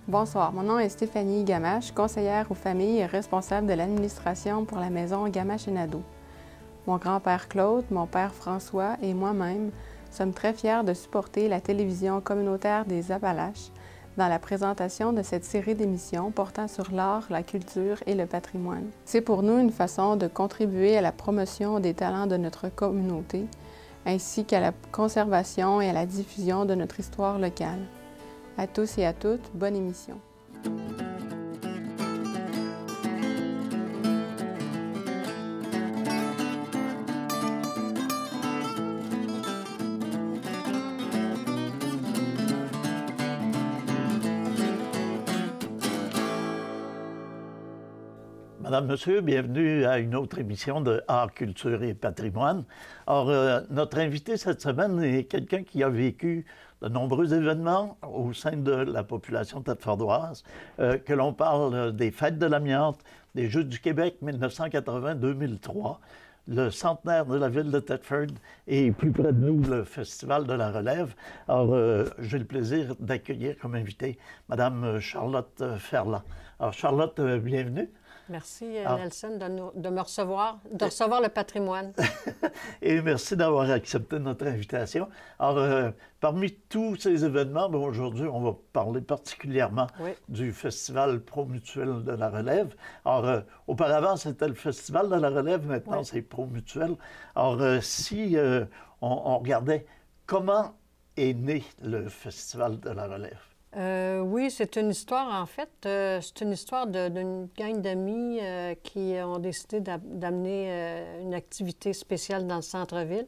Bonsoir, mon nom est Stéphanie Gamache, conseillère aux familles et responsable de l'administration pour la maison Gamache et Nadeau. Mon grand-père Claude, mon père François et moi-même sommes très fiers de supporter la télévision communautaire des Appalaches dans la présentation de cette série d'émissions portant sur l'art, la culture et le patrimoine. C'est pour nous une façon de contribuer à la promotion des talents de notre communauté, ainsi qu'à la conservation et à la diffusion de notre histoire locale. À tous et à toutes, bonne émission. Madame, Monsieur, bienvenue à une autre émission de Art, Culture et Patrimoine. Alors, notre invité cette semaine est quelqu'un qui a vécu de nombreux événements au sein de la population thetfordoise, que l'on parle des Fêtes de l'Amiante, des Jeux du Québec 1980-2003, le centenaire de la ville de Thetford et plus près de nous, le Festival de la Relève. Alors, j'ai le plaisir d'accueillir comme invitée Madame Charlotte Ferland. Alors, Charlotte, bienvenue. Merci, Nelson, de me recevoir, de recevoir le patrimoine. Et merci d'avoir accepté notre invitation. Alors, parmi tous ces événements, aujourd'hui, on va parler particulièrement du Festival Promutuel de la Relève. Alors, auparavant, c'était le Festival de la Relève, maintenant, c'est Promutuel. Alors, si on regardait comment est né le Festival de la Relève? Oui, c'est une histoire, en fait. C'est une histoire d'une gang d'amis qui ont décidé d'amener une activité spéciale dans le centre-ville.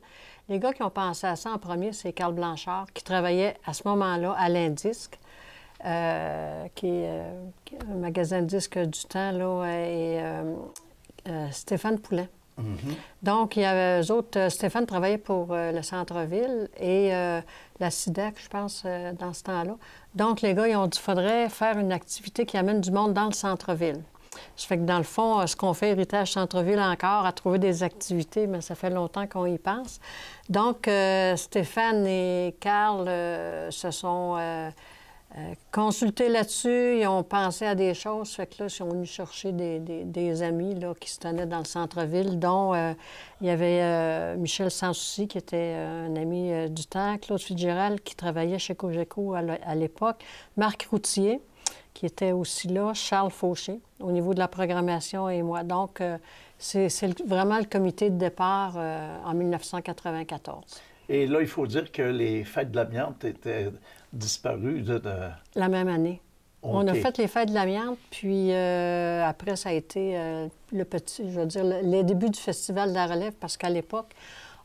Les gars qui ont pensé à ça en premier, c'est Carl Blanchard, qui travaillait à ce moment-là à l'Indisque, qui est un magasin de disques du temps, là, et Stéphane Poulin. Donc, il y avait eux autres, Stéphane travaillait pour le centre-ville et la SIDAC, je pense, dans ce temps-là. Donc, les gars, ils ont dit qu'il faudrait faire une activité qui amène du monde dans le centre-ville. Ça fait que, dans le fond, ce qu'on fait, Héritage Centre-Ville encore, à trouver des activités, mais ça fait longtemps qu'on y pense. Donc, Stéphane et Carl se sont consultés là-dessus, ils ont pensé à des choses, fait que là, ils sont venus chercher des amis là, qui se tenaient dans le centre-ville, dont il y avait Michel Sanssouci, qui était un ami du temps, Claude Fitzgerald, qui travaillait chez Cogeco à l'époque, Marc Routier, qui était aussi là, Charles Fauché, au niveau de la programmation, et moi. Donc, c'est vraiment le comité de départ en 1994. Et là, il faut dire que les Fêtes de l'Amiante étaient disparues de... La même année. Okay. On a fait les Fêtes de l'Amiante, puis après, ça a été les débuts du Festival de la Relève, parce qu'à l'époque,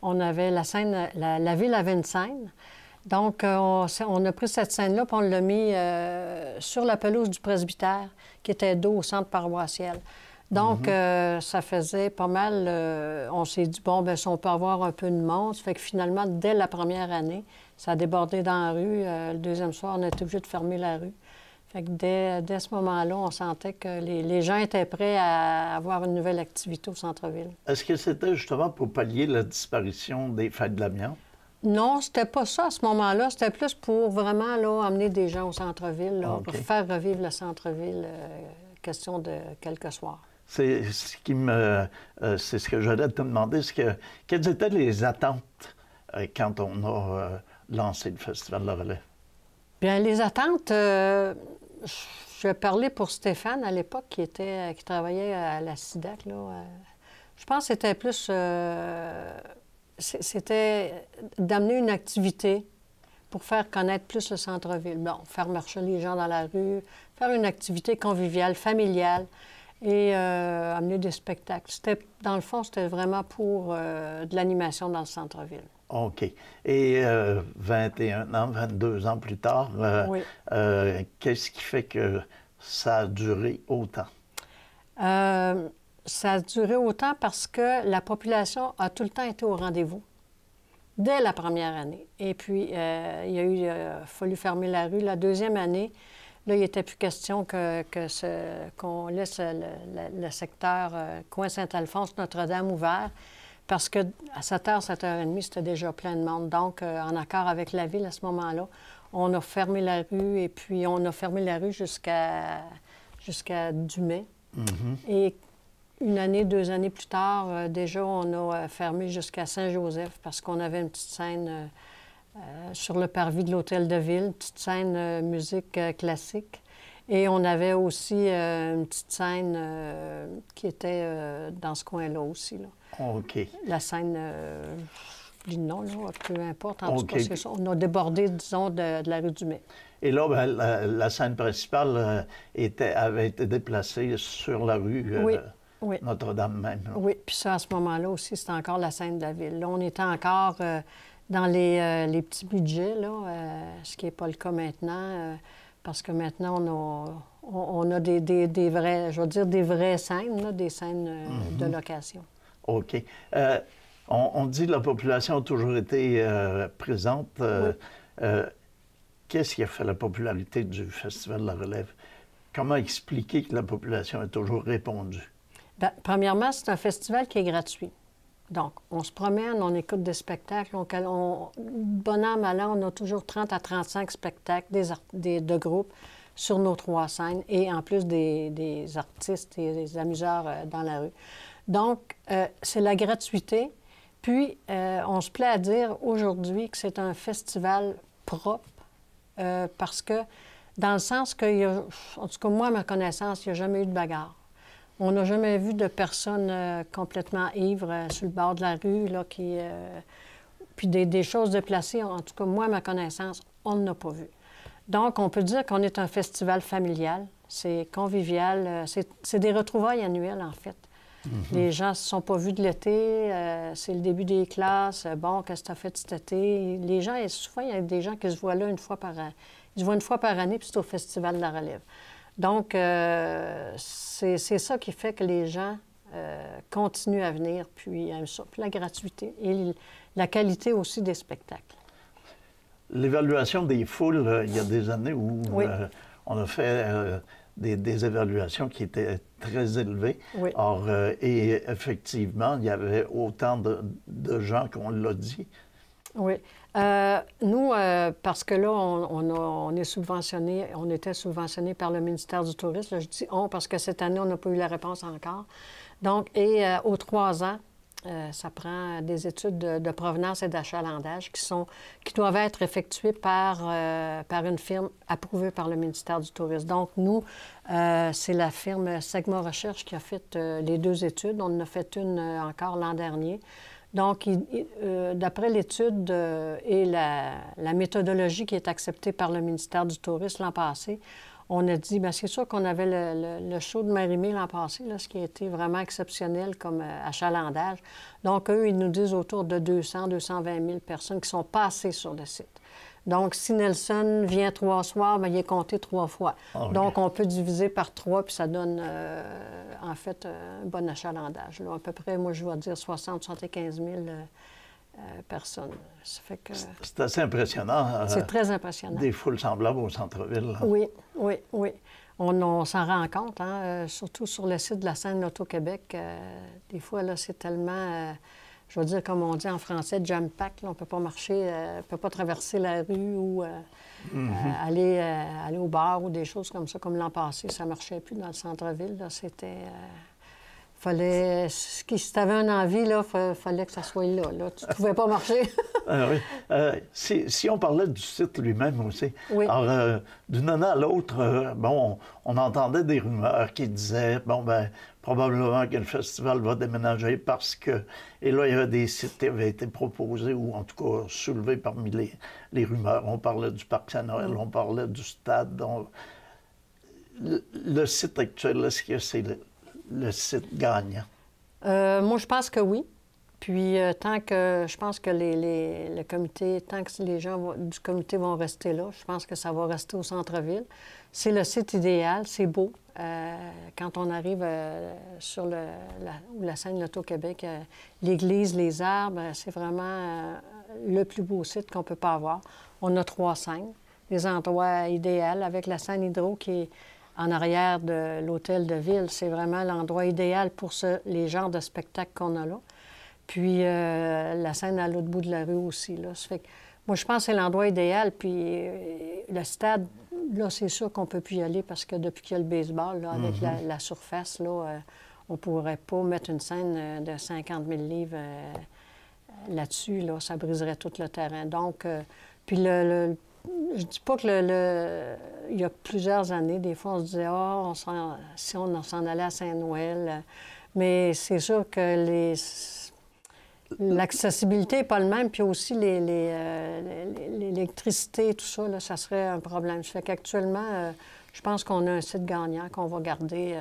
on avait la scène, la ville avait une scène. Donc, on a pris cette scène-là, puis on l'a mis sur la pelouse du presbytère, qui était dos au centre paroissial. Donc, ça faisait pas mal... on s'est dit, bon, bien, si on peut avoir un peu de monde, ça fait que finalement, dès la première année, ça a débordé dans la rue. Le deuxième soir, on a été obligé de fermer la rue. Fait que dès ce moment-là, on sentait que les gens étaient prêts à avoir une nouvelle activité au centre-ville. Est-ce que c'était justement pour pallier la disparition des Fêtes de l'Amiante? Non, c'était pas ça à ce moment-là. C'était plus pour vraiment là, amener des gens au centre-ville, pour faire revivre le centre-ville, question de quelques soirs. C'est ce que j'allais te demander. Quelles étaient les attentes quand on a lancé le Festival de la Relève? Bien, les attentes, je vais parler pour Stéphane à l'époque, qui travaillait à la SIDAC. Là, je pense que c'était plus... c'était d'amener une activité pour faire connaître plus le centre-ville. Bon, faire marcher les gens dans la rue, faire une activité conviviale, familiale, et amener des spectacles. Dans le fond, c'était vraiment pour de l'animation dans le centre-ville. OK. Et 21 ans, 22 ans plus tard, qu'est-ce qui fait que ça a duré autant? Ça a duré autant parce que la population a tout le temps été au rendez-vous, dès la première année. Et puis, il a fallu fermer la rue. La deuxième année, là, il n'était plus question qu'on laisse le secteur coin Saint-Alphonse, Notre-Dame ouvert, parce qu'à 7h, 7h30, c'était déjà plein de monde. Donc, en accord avec la ville, à ce moment-là, On a fermé la rue et puis on a fermé la rue jusqu'à Dumais. Et une année, 2 années plus tard, déjà, on a fermé jusqu'à Saint-Joseph parce qu'on avait une petite scène sur le parvis de l'Hôtel de Ville, une petite scène musique classique. Et on avait aussi une petite scène qui était dans ce coin-là aussi. Là. OK. La scène, je non, là, peu importe, en tout cas, c'est ça. On a débordé, disons, de la rue du Mai. Et là, bien, la scène principale avait été déplacée sur la rue Notre-Dame même. Là. Oui, puis ça, à ce moment-là aussi, c'était encore la scène de la ville. Là, on était encore dans les petits budgets, là, ce qui n'est pas le cas maintenant. Parce que maintenant, on a des vrais, je veux dire, des vraies scènes, là, des scènes de location. OK. On dit que la population a toujours été présente. Qu'est-ce qui a fait la popularité du Festival de la Relève? Comment expliquer que la population a toujours répondu? Bien, premièrement, c'est un festival qui est gratuit. Donc, on se promène, on écoute des spectacles. Bon an, mal an, on a toujours 30 à 35 spectacles de groupes sur nos 3 scènes et en plus des artistes et des amuseurs dans la rue. Donc, c'est la gratuité. Puis, on se plaît à dire aujourd'hui que c'est un festival propre parce que, dans le sens que, en tout cas, moi, à ma connaissance, il n'y a jamais eu de bagarre. On n'a jamais vu de personnes complètement ivres sur le bord de la rue, là, puis des choses déplacées. En tout cas, moi, à ma connaissance, on n'en a pas vu. Donc, on peut dire qu'on est un festival familial. C'est convivial. C'est des retrouvailles annuelles, en fait. Les gens ne se sont pas vus de l'été. C'est le début des classes. Bon, qu'est-ce que tu as fait cet été? Les gens, souvent, il y a des gens qui se voient là une fois par an. Ils se voient une fois par année, puis c'est au Festival de la Relève. Donc, c'est ça qui fait que les gens continuent à venir, puis aiment ça. Puis la gratuité et la qualité aussi des spectacles. L'évaluation des foules, il y a des années où on a fait des évaluations qui étaient très élevées. Oui. Or, et effectivement, il y avait autant de gens qu'on l'a dit. Oui. Nous, parce que là, on est subventionné, on était subventionné par le ministère du Tourisme. Là, je dis « on » parce que cette année, on n'a pas eu la réponse encore. Donc, aux 3 ans, ça prend des études de provenance et d'achalandage qui doivent être effectuées par une firme approuvée par le ministère du Tourisme. Donc, nous, c'est la firme Segma Recherche qui a fait les 2 études. On en a fait une encore l'an dernier. Donc, d'après l'étude et la méthodologie qui est acceptée par le ministère du Tourisme l'an passé, on a dit, bien, c'est sûr qu'on avait le show de Marie-Mé l'an passé, là, ce qui a été vraiment exceptionnel comme achalandage. Donc, eux, ils nous disent autour de 200, 220 000 personnes qui sont passées sur le site. Donc, si Nelson vient 3 soirs, bien, il est compté 3 fois. Okay. Donc, on peut diviser par 3, puis ça donne, en fait, un bon achalandage. Là, à peu près, moi, je vais dire 60 75 000 personnes. Ça fait que... C'est assez impressionnant. C'est très impressionnant. Des foules semblables au centre-ville. Oui, oui, oui. On s'en rend compte, hein, surtout sur le site de la scène Loto-Québec. Des fois, là, c'est tellement... je veux dire, comme on dit en français, jam-pack. On ne peut pas marcher, on ne peut pas traverser la rue ou aller au bar ou des choses comme ça. Comme l'an passé, ça ne marchait plus dans le centre-ville. C'était... fallait... Si tu avais une envie, il fallait que ça soit là. Tu ne pouvais pas marcher. Oui. Si on parlait du site lui-même aussi, oui. Alors, d'une année à l'autre, bon, on entendait des rumeurs qui disaient, bon, ben probablement que le festival va déménager parce que... Et là, il y avait des sites qui avaient été proposés ou en tout cas soulevés parmi les rumeurs. On parlait du Parc Saint-Noël, on parlait du stade. Le site actuel, est-ce que c'est le site gagnant? Moi, je pense que oui. Puis, tant que je pense que le comité, tant que les gens du comité vont rester là, je pense que ça va rester au centre-ville. C'est le site idéal, c'est beau. Quand on arrive sur la scène Loto-Québec, l'église, les arbres, c'est vraiment le plus beau site qu'on peut pas avoir. On a 3 scènes, des endroits idéaux avec la scène hydro qui est en arrière de l'hôtel de ville. C'est vraiment l'endroit idéal pour les genres de spectacles qu'on a là. Puis la scène à l'autre bout de la rue aussi. Là. Ça fait que Moi, je pense que c'est l'endroit idéal. Puis le stade, là, c'est sûr qu'on ne peut plus y aller parce que depuis qu'il y a le baseball, là, avec la surface, là, on ne pourrait pas mettre une scène de 50 000 livres là-dessus. Là, ça briserait tout le terrain. Donc, puis je dis pas que il y a plusieurs années, des fois, on se disait, si on s'en allait à Saint-Noël. Mais c'est sûr que l'accessibilité n'est pas le même, puis aussi l'électricité, tout ça, là, ça serait un problème. Ça fait qu'actuellement, je pense qu'on a un site gagnant qu'on va garder.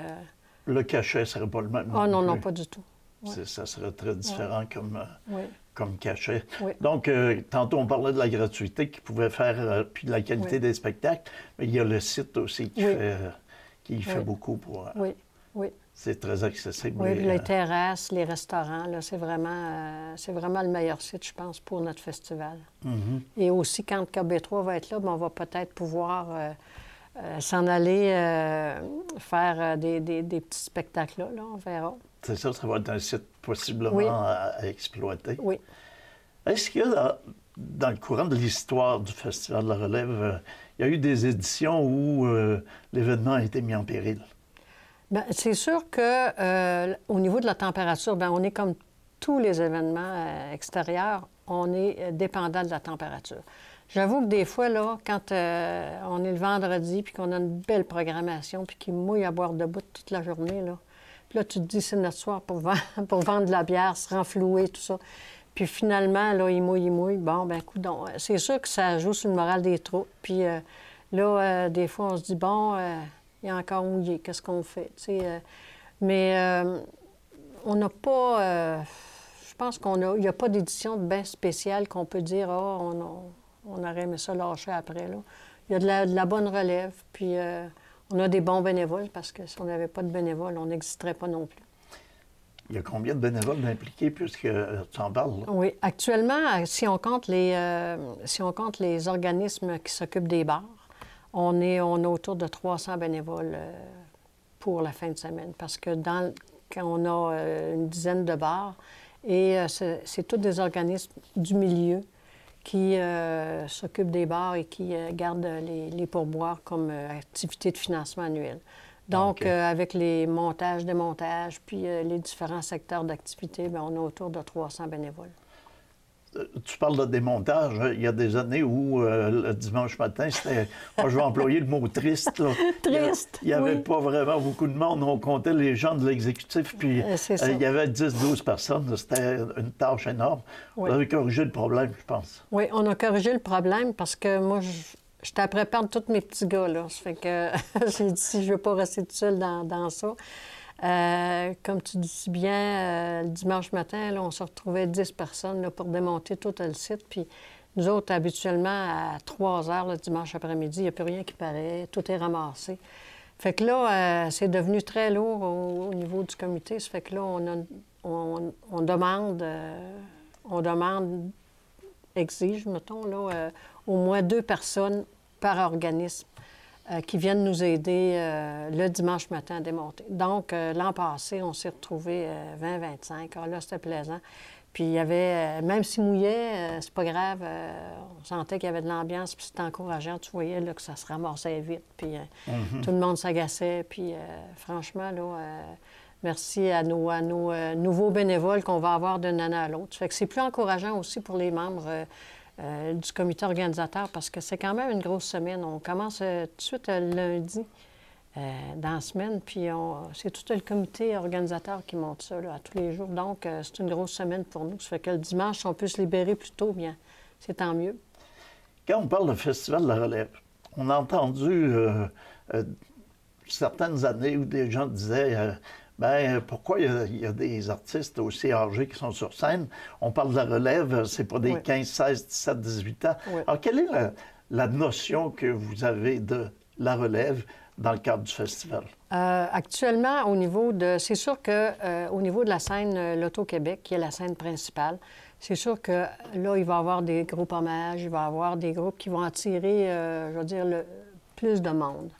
Le cachet ne serait pas le même. Ah non, non, pas du tout. Ouais. Ça serait très différent oui. comme cachet. Oui. Donc, tantôt, on parlait de la gratuité qui pouvait faire, puis de la qualité des spectacles, mais il y a le site aussi qui fait beaucoup pour... Oui, oui. C'est très accessible. Oui, les terrasses, les restaurants, là, c'est vraiment le meilleur site, je pense, pour notre festival. Et aussi, quand KB3 va être là, on va peut-être pouvoir s'en aller faire des petits spectacles là, on verra. C'est ça va être un site possiblement à exploiter. Oui. Est-ce que dans le courant de l'histoire du Festival de la Relève, il y a eu des éditions où l'événement a été mis en péril? Bien, c'est sûr qu'au niveau de la température, bien, on est comme tous les événements extérieurs, on est dépendant de la température. J'avoue que des fois, là, quand on est le vendredi puis qu'on a une belle programmation puis qu'il mouille à boire debout toute la journée, là, puis là, tu te dis, c'est notre soir pour vendre de la bière, se renflouer, tout ça. Puis finalement, là, il mouille. Bon, ben coudonc. C'est sûr que ça joue sur le moral des troupes. Puis là, des fois, on se dit, bon, il y a encore mouillé, qu'est-ce qu'on fait? Mais on n'a pas... je pense qu'il n'y a pas d'édition bien spéciale qu'on peut dire, on aurait aimé ça lâcher après, là. Il y a de la bonne relève, puis on a des bons bénévoles, parce que si on n'avait pas de bénévoles, on n'existerait pas non plus. Il y a combien de bénévoles impliqués, puisque tu en parles? Là? Oui. Actuellement, si on compte les organismes qui s'occupent des bars, on a autour de 300 bénévoles pour la fin de semaine. Parce que quand on a une dizaine de bars, et c'est tous des organismes du milieu qui s'occupent des bars et qui gardent les pourboires comme activité de financement annuel. Donc, avec les montages, démontages, puis les différents secteurs d'activité, bien, on a autour de 300 bénévoles. Tu parles de démontage. Il y a des années où le dimanche matin, c'était... Moi, je vais employer le mot triste. Là. Triste, Il n'y avait pas vraiment beaucoup de monde. On comptait les gens de l'exécutif, puis il y avait 10-12 personnes. C'était une tâche énorme. Oui. Vous avez corrigé le problème, je pense. Oui, on a corrigé le problème parce que moi, j'étais après perdre tous mes petits gars, là. Ça fait que j'ai dit, si je ne veux pas rester toute seule dans ça. Comme tu dis si bien, le dimanche matin, là, on se retrouvait 10 personnes là, pour démonter tout le site. Puis nous autres, habituellement, à 3 heures le dimanche après-midi, il n'y a plus rien qui paraît, tout est ramassé. Fait que là, c'est devenu très lourd au niveau du comité. Ça fait que là, on demande, exige, mettons, là, au moins 2 personnes par organisme qui viennent nous aider le dimanche matin à démonter. Donc, l'an passé, on s'est retrouvés 20-25. Alors là, c'était plaisant. Puis il y avait, même s'il mouillait, c'est pas grave, on sentait qu'il y avait de l'ambiance, puis c'était encourageant. Tu voyais là, que ça se ramassait vite, puis tout le monde s'agaçait. Puis franchement, là, merci à nos nouveaux bénévoles qu'on va avoir d'une année à l'autre. Ça fait que c'est plus encourageant aussi pour les membres du comité organisateur, parce que c'est quand même une grosse semaine. On commence tout de suite lundi dans la semaine, puis c'est tout le comité organisateur qui monte ça là, à tous les jours. Donc, c'est une grosse semaine pour nous. Ça fait que le dimanche, si on peut se libérer plus tôt, bien, c'est tant mieux. Quand on parle de Festival de la Relève, on a entendu certaines années où des gens disaient bien, pourquoi il y a des artistes aussi âgés qui sont sur scène? On parle de la relève, c'est pas des 15, 16, 17, 18 ans. Oui. Alors, quelle est la notion que vous avez de la relève dans le cadre du festival? Actuellement, c'est sûr qu'au niveau de la scène Loto-Québec, qui est la scène principale, c'est sûr que là, il va y avoir des groupes hommages, il va y avoir des groupes qui vont attirer, je veux dire, plus de monde.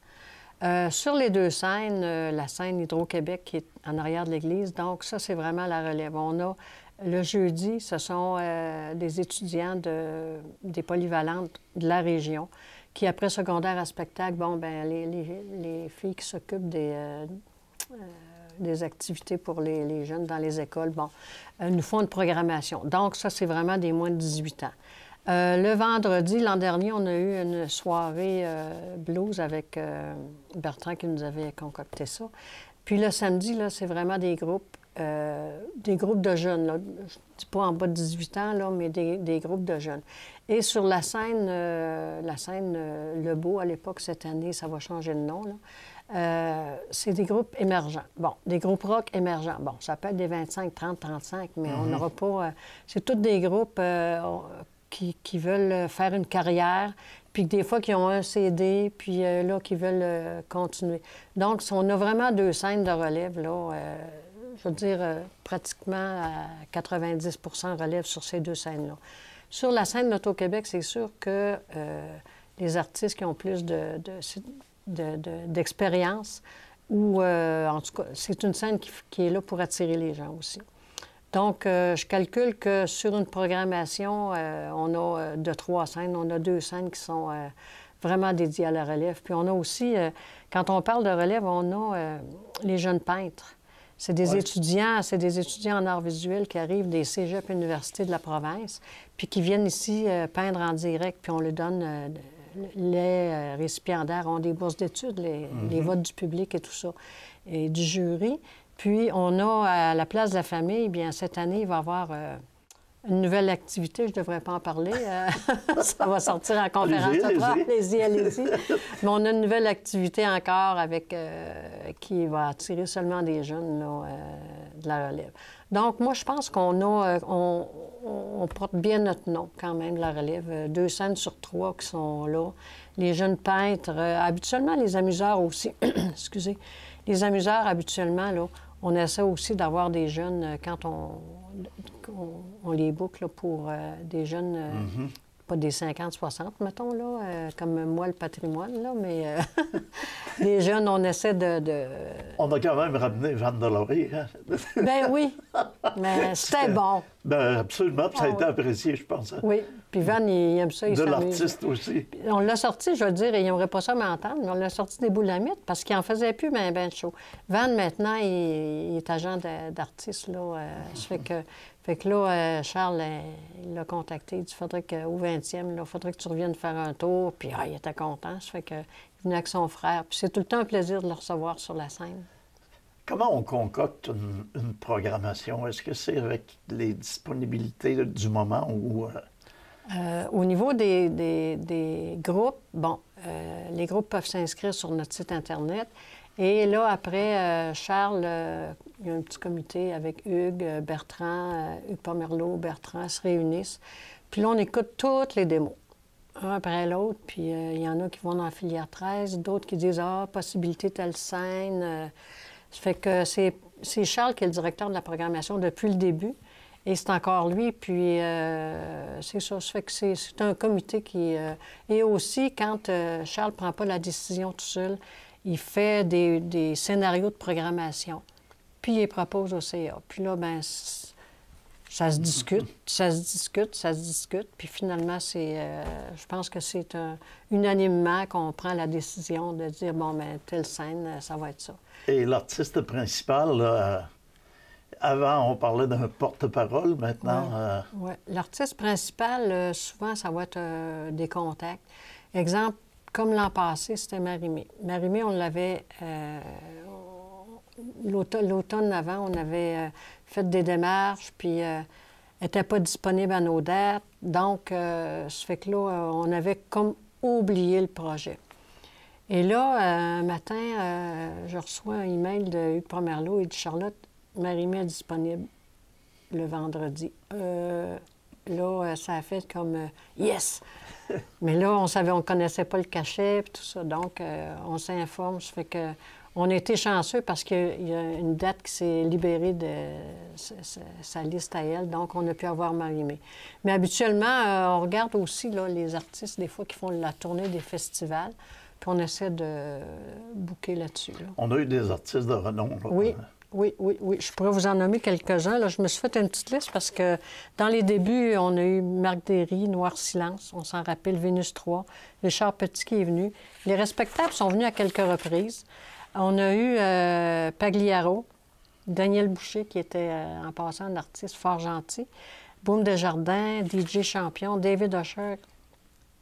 Sur les 2 scènes, la scène Hydro-Québec qui est en arrière de l'église, donc ça, c'est vraiment la relève. On a Le jeudi, ce sont des étudiants des polyvalentes de la région qui, après secondaire à spectacle, bon, ben les filles qui s'occupent des activités pour les jeunes dans les écoles, bon, nous font une programmation. Donc, ça, c'est vraiment des moins de 18 ans. Le vendredi, l'an dernier, on a eu une soirée blues avec Bertrand qui nous avait concocté ça. Puis le samedi, là, c'est vraiment des groupes de jeunes, là. Je ne dis pas en bas de 18 ans, là, mais des groupes de jeunes. Et sur la scène Lebeau, à l'époque, cette année, ça va changer de nom, là. C'est des groupes émergents. Bon, des groupes rock émergents. Bon, ça peut être des 25, 30, 35, mais on n'aura pas... c'est tous des groupes qui veulent faire une carrière, puis des fois qui ont un CD, puis là, qui veulent continuer. Donc, on a vraiment deux scènes de relève, là. Je veux dire, pratiquement à 90 relève sur ces deux scènes-là. Sur la scène d'Auto-Québec, c'est sûr que les artistes qui ont plus d'expérience, ou en tout cas, c'est une scène qui est là pour attirer les gens aussi. Donc, je calcule que sur une programmation, on a de 3 scènes, on a 2 scènes qui sont vraiment dédiées à la relève. Puis on a aussi, quand on parle de relève, on a les jeunes peintres. C'est des étudiants en arts visuels qui arrivent des cégeps universités de la province, puis qui viennent ici peindre en direct, puis on leur donne les récipiendaires ont des bourses d'études, les votes du public et tout ça, et du jury. Puis on a à la place de la famille, bien cette année, il va y avoir une nouvelle activité, je ne devrais pas en parler, ça va sortir en conférence. Allez-y. Mais on a une nouvelle activité encore avec qui va attirer seulement des jeunes là, de la relève. Donc, moi, je pense on porte bien notre nom quand même, de la relève. 2 scènes sur 3 qui sont là. Les jeunes peintres, habituellement les amuseurs aussi, excusez, les amuseurs habituellement, là, on essaie aussi d'avoir des jeunes quand on les boucle là, pour des jeunes, pas des 50, 60, mettons, là, comme moi, le patrimoine, là, mais les jeunes, on essaie de... On a quand même ramené Vanne Deloré, hein? Ben oui, mais c'était bon. Ben absolument, puis ça a été apprécié, je pense. Hein? Oui, puis Van, il aime ça, il s'amuse. De l'artiste aussi. Puis on l'a sorti, je veux dire, il n'aimerait pas ça m'entendre, mais on l'a sorti des boulamites parce qu'il n'en faisait plus, ben chaud. Van, maintenant, il est agent d'artiste, là. Ça fait que là, Charles, il l'a contacté. Il dit, faudrait qu'au 20e, il faudrait que tu reviennes faire un tour. Puis il était content. Ça fait qu'il venait avec son frère. Puis c'est tout le temps un plaisir de le recevoir sur la scène. Comment on concocte une programmation? Est-ce que c'est avec les disponibilités du moment ou... Au niveau des groupes, bon, les groupes peuvent s'inscrire sur notre site Internet. Et là, après, Charles, il y a un petit comité avec Hugues, Bertrand, Hugues Pomerleau, Bertrand se réunissent. Puis là, on écoute toutes les démos, un après l'autre. Puis il y en a qui vont dans la filière 13, d'autres qui disent « Ah, possibilité telle scène ». Ça fait que c'est Charles qui est le directeur de la programmation depuis le début. Et c'est encore lui, puis c'est ça. Ça fait que c'est un comité qui... et aussi, quand Charles ne prend pas la décision tout seul, il fait des scénarios de programmation, puis il les propose au CA. Puis là, bien, ça se discute, puis finalement, je pense que c'est unanimement qu'on prend la décision de dire, bon, bien, telle scène, ça va être ça. Et l'artiste principal, là, avant, on parlait d'un porte-parole, maintenant... Oui. L'artiste principal, souvent, ça va être des contacts. Exemple, comme l'an passé, c'était Marie-Mé. Marie-Mé, on l'avait... l'automne avant, on avait fait des démarches, puis elle n'était pas disponible à nos dates. Donc, ça fait que là, on avait comme oublié le projet. Et là, un matin, je reçois un email de Hugues Pomerleau et de Charlotte. Marie-Mé est disponible le vendredi. Là, ça a fait comme yes! Mais là, on connaissait pas le cachet et tout ça. Donc, on s'informe. Ça fait que on a été chanceux parce qu'il y a une date qui s'est libérée de sa liste à elle. Donc, on a pu avoir Marie-Mé. Mais habituellement, on regarde aussi là, les artistes, des fois, qui font la tournée des festivals. Puis on essaie de booker là-dessus. Là. On a eu des artistes de renom. Là. Oui. oui, oui, oui. Je pourrais vous en nommer quelques-uns. Là, je me suis fait une petite liste parce que dans les débuts, on a eu Marc Derry, Noir Silence, on s'en rappelle, Vénus 3, Richard Petit qui est venu. Les respectables sont venus à quelques reprises. On a eu Pagliaro, Daniel Boucher, qui était en passant un artiste fort gentil, Boum Desjardins, DJ Champion, David Usher,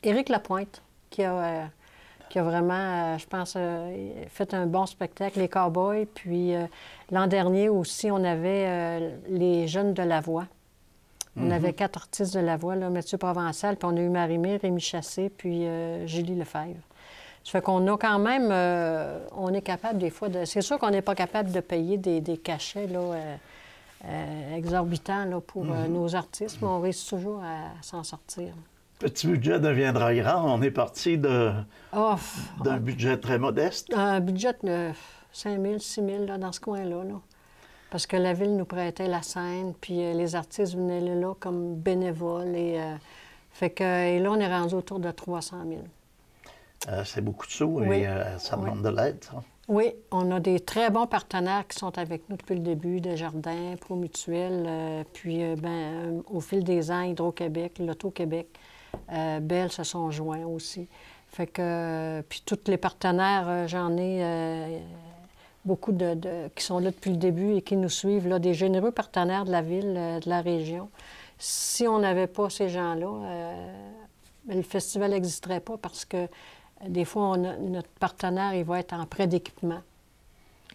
Éric Lapointe, qui a vraiment, je pense, fait un bon spectacle, les Cowboys. Puis l'an dernier aussi, on avait les jeunes de la voix. On avait 4 artistes de la voix, là, Mathieu Provençal, puis on a eu Marie-Mé, Rémi Chassé, puis Julie Lefebvre. Ça fait qu'on a quand même, on est capable des fois de... C'est sûr qu'on n'est pas capable de payer des cachets là, exorbitants là, pour nos artistes, mais on réussit toujours à s'en sortir. Petit budget deviendra grand. On est parti d'un budget très modeste. Un budget de 5 000, 6 000 là, dans ce coin-là. Là. Parce que la Ville nous prêtait la scène, puis les artistes venaient là comme bénévoles. Et là, on est rendu autour de 300 000. C'est beaucoup de sous oui. Et ça demande de l'aide, ça. Oui, on a des très bons partenaires qui sont avec nous depuis le début, Desjardins, Promutuel, puis au fil des ans, Hydro-Québec, L'Auto-Québec. Bell se sont joints aussi. Fait que, puis tous les partenaires, j'en ai beaucoup qui sont là depuis le début et qui nous suivent, là, des généreux partenaires de la ville, de la région. Si on n'avait pas ces gens-là, le festival n'existerait pas parce que des fois, notre partenaire, il va être en prêt d'équipement.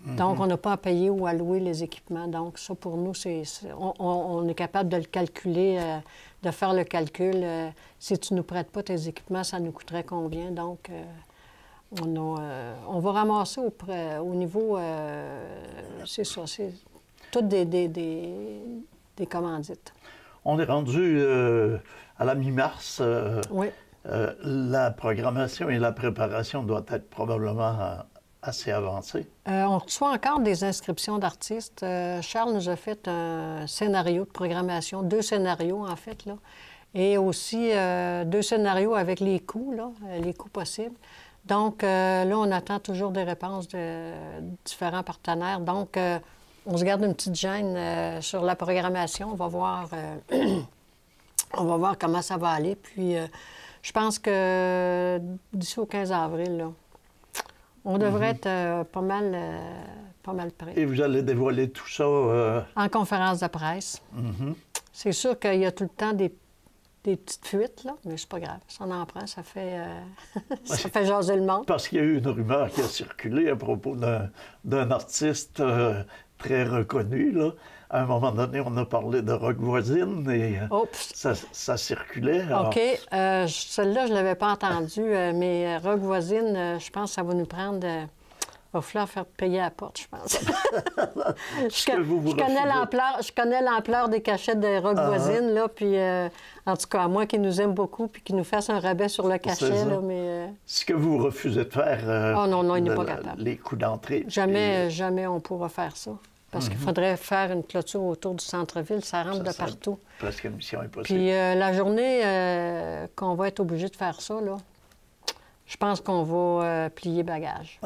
Donc, on n'a pas à payer ou à louer les équipements. Donc, ça, pour nous, on est capable de le calculer, de faire le calcul. Si tu ne nous prêtes pas tes équipements, ça nous coûterait combien? Donc, on va ramasser au niveau... c'est ça, c'est toutes des commandites. On est rendu à la mi-mars. Oui. La programmation et la préparation doivent être probablement assez avancées. On reçoit encore des inscriptions d'artistes. Charles nous a fait un scénario de programmation, 2 scénarios en fait, là, et aussi 2 scénarios avec les coûts, là, les coûts possibles. Donc là, on attend toujours des réponses de différents partenaires. Donc, on se garde une petite gêne sur la programmation. On va voir comment ça va aller. Puis, je pense que d'ici au 15 avril, là, on devrait être pas mal prêt. Et vous allez dévoiler tout ça... En conférence de presse. C'est sûr qu'il y a tout le temps des petites fuites, là, mais c'est pas grave. Ça en prend, ça fait jaser le monde. Parce qu'il y a eu une rumeur qui a circulé à propos d'un artiste très reconnu, là. À un moment donné, on a parlé de Rock Voisine et ça circulait. Alors... OK. Celle-là, je ne l'avais pas entendue, mais Rock Voisine, je pense que ça va nous prendre... Il va falloir faire payer à la porte, je pense. Je connais l'ampleur des cachettes de Rock Voisine, là, puis en tout cas, à moins qu'ils nous aiment beaucoup puis qu'ils nous fassent un rabais sur le cachet, là, mais... Ce que vous refusez de faire... non, il n'est pas capable. Les coûts d'entrée. Jamais on pourra faire ça. Parce qu'il faudrait faire une clôture autour du centre-ville, ça rentre de partout. Presque une mission impossible. Puis la journée qu'on va être obligé de faire ça, là, je pense qu'on va plier bagage.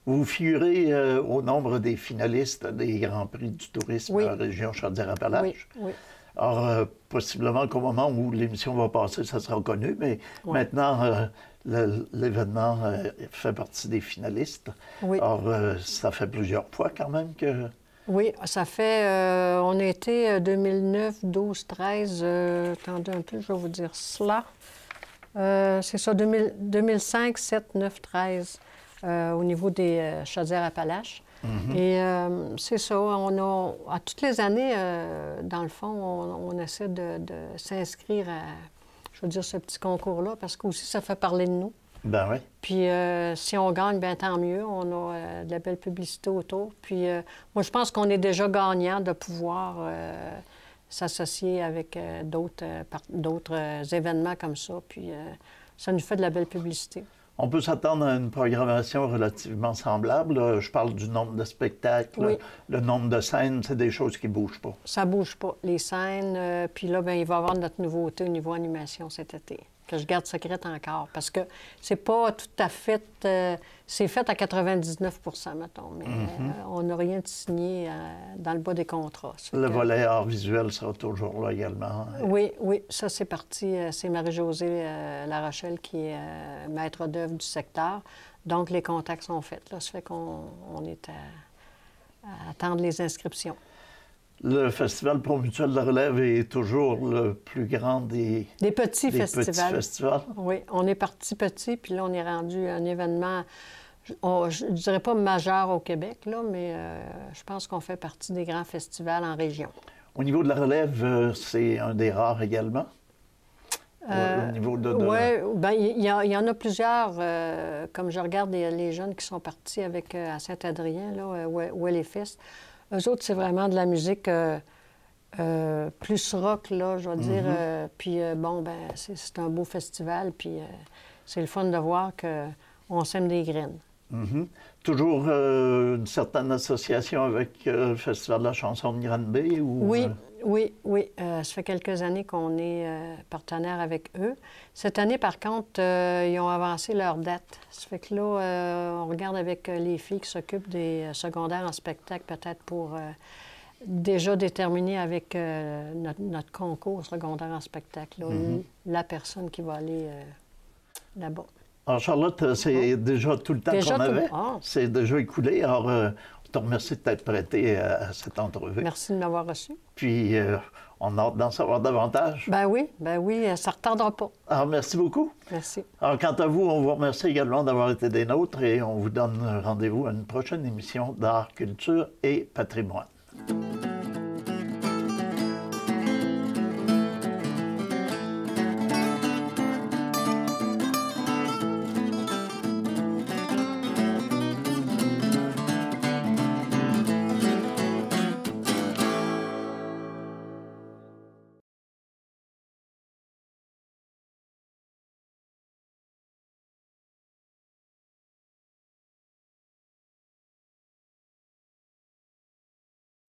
Vous figurez au nombre des finalistes des Grands Prix du tourisme à la région Chaudière-Appalaches. Oui. Alors, possiblement qu'au moment où l'émission va passer, ça sera connu, mais maintenant, l'événement fait partie des finalistes. Oui. Alors, ça fait plusieurs fois quand même que... Oui, ça fait... on a été 2009, 12, 13... attendez un peu, je vais vous dire cela. C'est ça, 2005, 7, 9, 13, au niveau des Chaudière-Appalaches. Et c'est ça, à toutes les années, dans le fond, on essaie de s'inscrire à, je veux dire, ce petit concours-là, parce que aussi ça fait parler de nous. Ben oui. Puis si on gagne, bien tant mieux. On a de la belle publicité autour. Puis moi, je pense qu'on est déjà gagnant de pouvoir s'associer avec d'autres événements comme ça. Puis ça nous fait de la belle publicité. On peut s'attendre à une programmation relativement semblable. Je parle du nombre de spectacles, le nombre de scènes, c'est des choses qui ne bougent pas. Ça ne bouge pas. Les scènes, puis là, bien, il va y avoir notre nouveauté au niveau animation cet été. que je garde secrète encore, parce que c'est pas tout à fait... c'est fait à 99 mettons, mais on n'a rien de signé dans le bas des contrats. Le volet art visuel sera toujours là également. Oui, oui, ça c'est parti. C'est Marie-Josée Larochelle qui est maître d'œuvre du secteur. Donc, les contacts sont faits. Là, ça fait qu'on est à attendre les inscriptions. Le Festival Promutuel de la Relève est toujours le plus grand des petits festivals. Oui, on est parti petit, puis là, on est rendu un événement, je ne dirais pas majeur au Québec, là, mais je pense qu'on fait partie des grands festivals en région. Au niveau de la relève, c'est un des rares également? Au niveau de... Oui, bien, il y en a plusieurs. Comme je regarde les jeunes qui sont partis avec, à Saint-Adrien, là, où est les festes. Eux autres, c'est vraiment de la musique plus rock, là, je vais dire. Puis, bon, ben c'est un beau festival, puis c'est le fun de voir qu'on sème des graines. Toujours une certaine association avec le Festival de la chanson de Grande-Bay? Ou... Oui. Ça fait quelques années qu'on est partenaire avec eux. Cette année, par contre, ils ont avancé leur date. Ça fait que là, on regarde avec les filles qui s'occupent des secondaires en spectacle, peut-être pour déjà déterminer avec notre concours secondaire en spectacle, là, la personne qui va aller là-bas. Alors, Charlotte, c'est déjà tout le temps qu'on avait. C'est déjà écoulé. Alors, on te remercie de t'être prêtée à cette entrevue. Merci de m'avoir reçu. Puis, on a hâte d'en savoir davantage. Ben oui, ça ne retardera pas. Alors, merci beaucoup. Merci. Alors, quant à vous, on vous remercie également d'avoir été des nôtres et on vous donne rendez-vous à une prochaine émission d'Art, Culture et Patrimoine.